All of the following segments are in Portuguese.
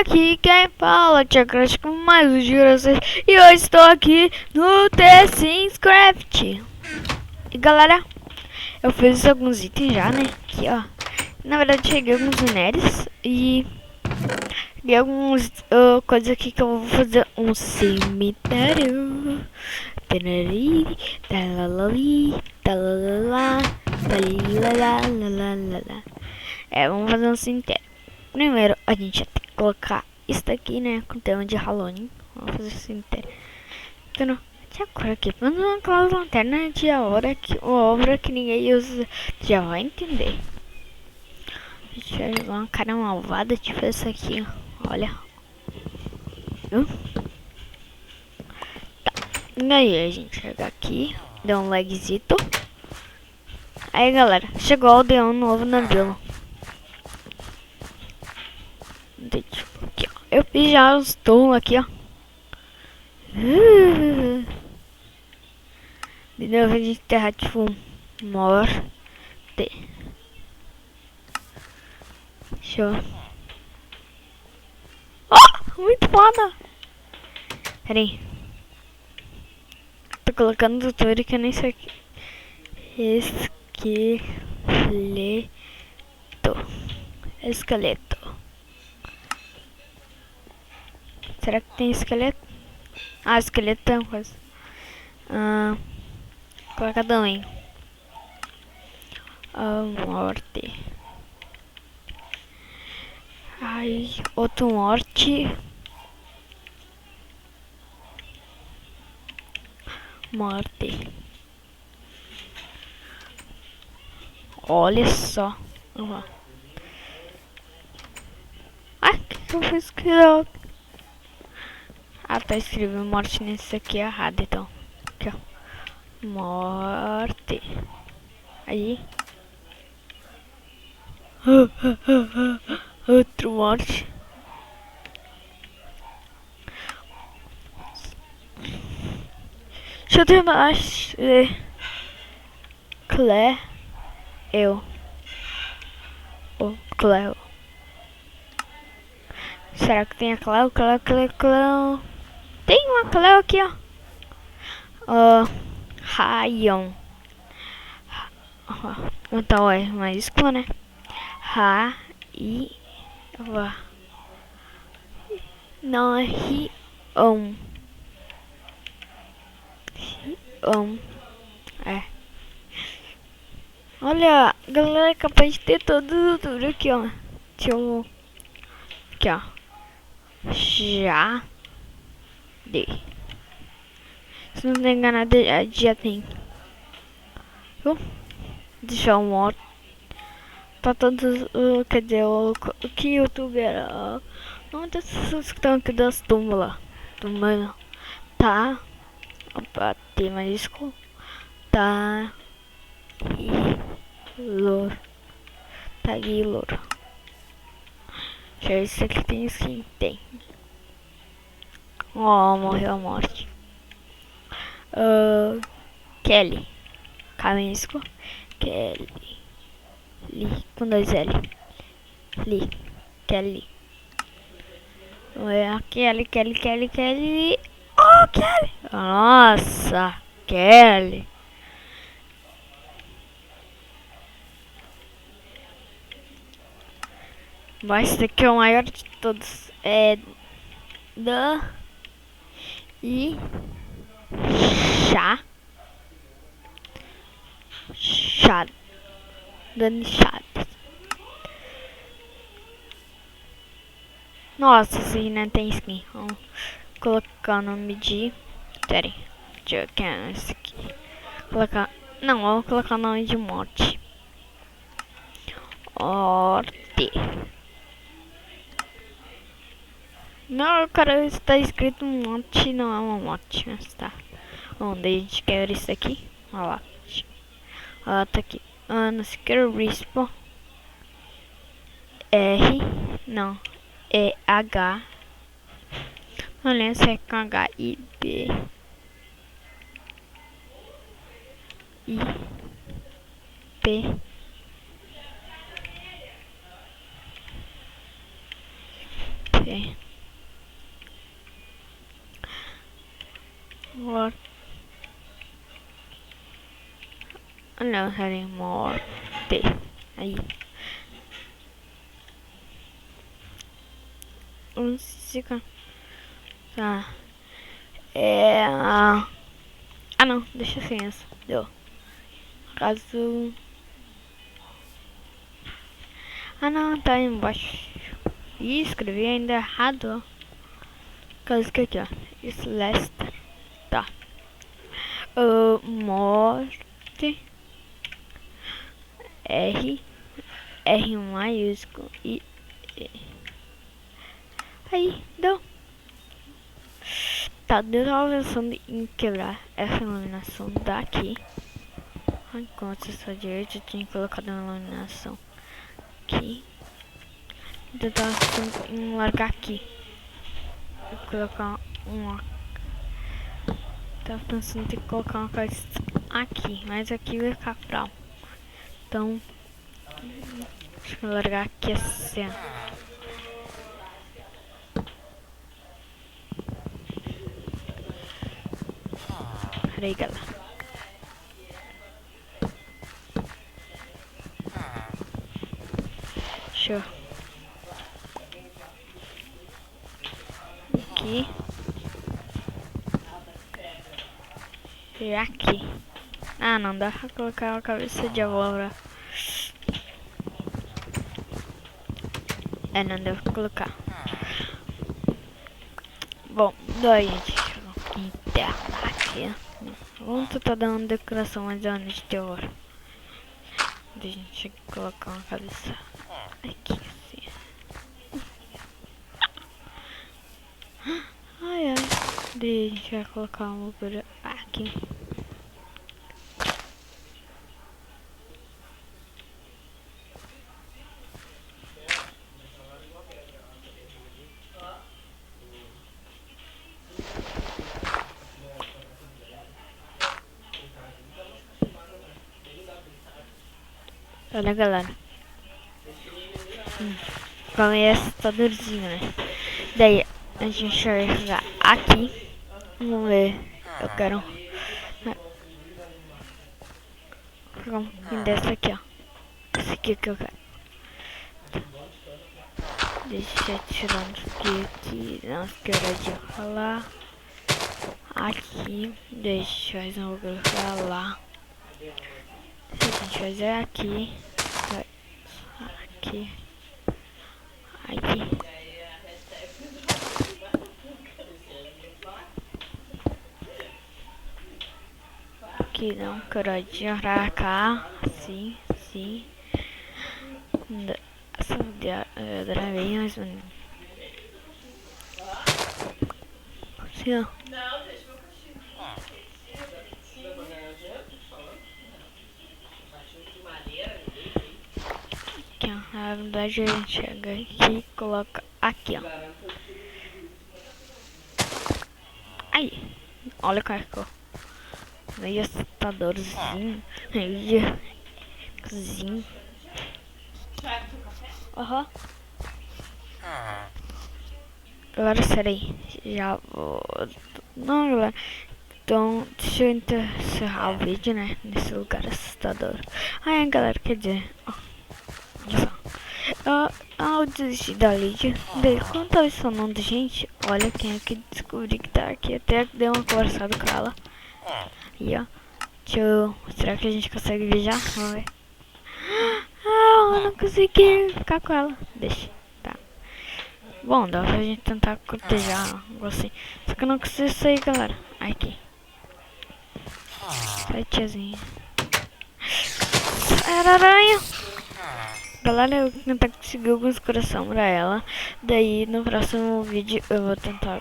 Aqui quem fala, Tia Crash com mais um de vocês. E eu estou aqui no The Sims Craft. E galera, eu fiz alguns itens já, né? Aqui ó. Na verdade cheguei alguns minérios e alguns coisas aqui que eu vou fazer um cemitério. Tarari, talalali, talalala, talalalalala. Vamos fazer um cemitério. Primeiro a gente vai ter que colocar isso daqui, né? Com tema de Halloween. Vamos fazer o cemitério. Então, tinha cor aqui. Mas não é aquela lanterna de obra que ninguém usa. Já vai entender. A gente vai jogar uma cara malvada tipo essa aqui, ó. Olha. Tá. E aí a gente chega aqui. Dá um lagzito. Aí galera, chegou o aldeão novo na vila. Aqui, ó. Eu fiz já os túmulos aqui, ó. De novo a gente terra tipo morte. Show. Oh, muito foda. Pera aí. Tô colocando tudo que eu nem sei o que. Esqueleto. Será que tem esqueleto? Ah, esqueleto é uma coisa. Coloca também. Morte. Ai, outro morte. Morte. Olha só. Ai, que eu fiz que eu... Ah, tá escrevendo morte nesse aqui errado, então. Aqui, ó. Morte. Aí. Outro morte. Deixa eu terminar. Clé. O Cleo. Será que tem a Cleo? Cleo. Tem uma Cleo aqui, ó. Rayon. Então é maiúsculo, né? Não é Rion. É. Olha, galera, é capaz de ter tudo aqui, ó. Deixa eu... Aqui, ó. Já. Se não me engano, já tem. Deixa eu morto. Tá todos... quer dizer, o que youtuber... Não, das pessoas que estão aqui das tumbas lá. Tumbando. Tá. Opa, tem maiúsculo. Tá. Louro. Louro. Deixa eu ver se aqui tem skin. Tem. Ó, morreu a morte. Kelly. Camisco. Kelly. Com 2 L. Kelly. Kelly. Oh, Kelly. Nossa, Kelly. Mas esse daqui é o maior de todos. É Dani Chaves. Nossa, esse não tem skin. Vamos colocar o nome de... Pera aí. Deixa eu ver esse aqui. Colocar... Não, vamos colocar o nome de morte. Morte. Não, cara, está escrito morte, não é uma morte. Mas tá. Onde a gente quer isso aqui? Olha lá. Tá aqui. Não se quer respawn. Não. H. Não lembro se é com H I B I P Sim. Morte. Não, sério, morte. Aí. Música. Tá. Ah não, deixa assim essa. Deu. Caso. Ah não, tá aí embaixo. Ih, escrevi ainda errado, ó. Caso que aqui, ó. Celeste. Tá. Morte. R maiúsculo e aí, deu. Tá, deu a versão em quebrar essa iluminação daqui. Enquanto está direita, eu tinha colocado uma iluminação aqui. Eu tava pensando em largar aqui. Vou colocar uma. Tava pensando em colocar uma coisa aqui, mas aqui vai ficar fraco. Então, deixa eu largar aqui assim. Peraí, galera. Deixa eu. Aqui. E aqui. Ah, não dá pra colocar uma cabeça de abóbora. Não deu pra colocar. Bom, daí gente interna aqui. Vamos tentar dar uma decoração mais ou menos de terror. Deixa a gente colocar uma cabeça aqui assim. Ai ai. Daí a gente vai colocar uma loucura aqui. Olha galera. Ficou meio assustadorzinho, né? Daí a gente vai jogar aqui. Vamos ver. Eu quero pegar um pouquinho dessa aqui, ó. Esse aqui que eu quero. Deixa eu tirar um pouquinho aqui. Não, quero de rolar. Aqui. Deixa eu fazer um bagulho pra lá. A gente fazer aqui. Aqui. Aqui. Aqui não, corodinha pra cá. Assim, assim. Essa bem mais ou menos. Assim, ó. Aqui, ó. Na verdade a gente chega aqui e coloca aqui, ó. Aí. Olha o cara ficou. Meio assustadorzinho. Meio cozinho. Aham. Agora serei. Já vou. Não, galera. Então, deixa eu encerrar o vídeo, né? Nesse lugar assustador. Aí, galera, quer dizer. Olha só. Eu desisti da Lídia. Daí, quando tava sonando, gente, olha quem é que descobri que tá aqui. Até dei uma conversada com ela. E ó. Deixa eu. Será que a gente consegue viajar? Vamos ver. Eu não consegui ficar com ela. Deixa. Tá. Bom, dá pra gente tentar cortejar algo assim. Só que eu não consigo sair, galera. Aqui. Sai, tiazinha. Era aranha. Galera, eu vou tentar conseguir alguns coração pra ela. Daí no próximo vídeo eu vou tentar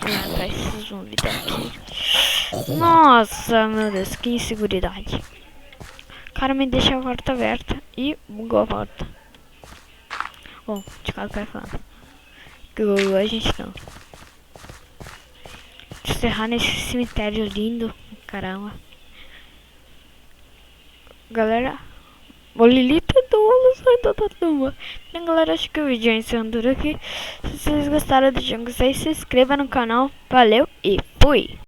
matar esses zumbis daqui. Nossa, meu Deus, que inseguridade. O cara me deixa a porta aberta e bugou a porta. Bom, de qualquer forma. Que a gente não. Encerrar nesse cemitério lindo. Caramba. Galera, o Lilito sai da tumba. Então, galera, acho que o vídeo é encerrando aqui. Se vocês gostaram, deixem um gostei, se inscreva no canal. Valeu e fui!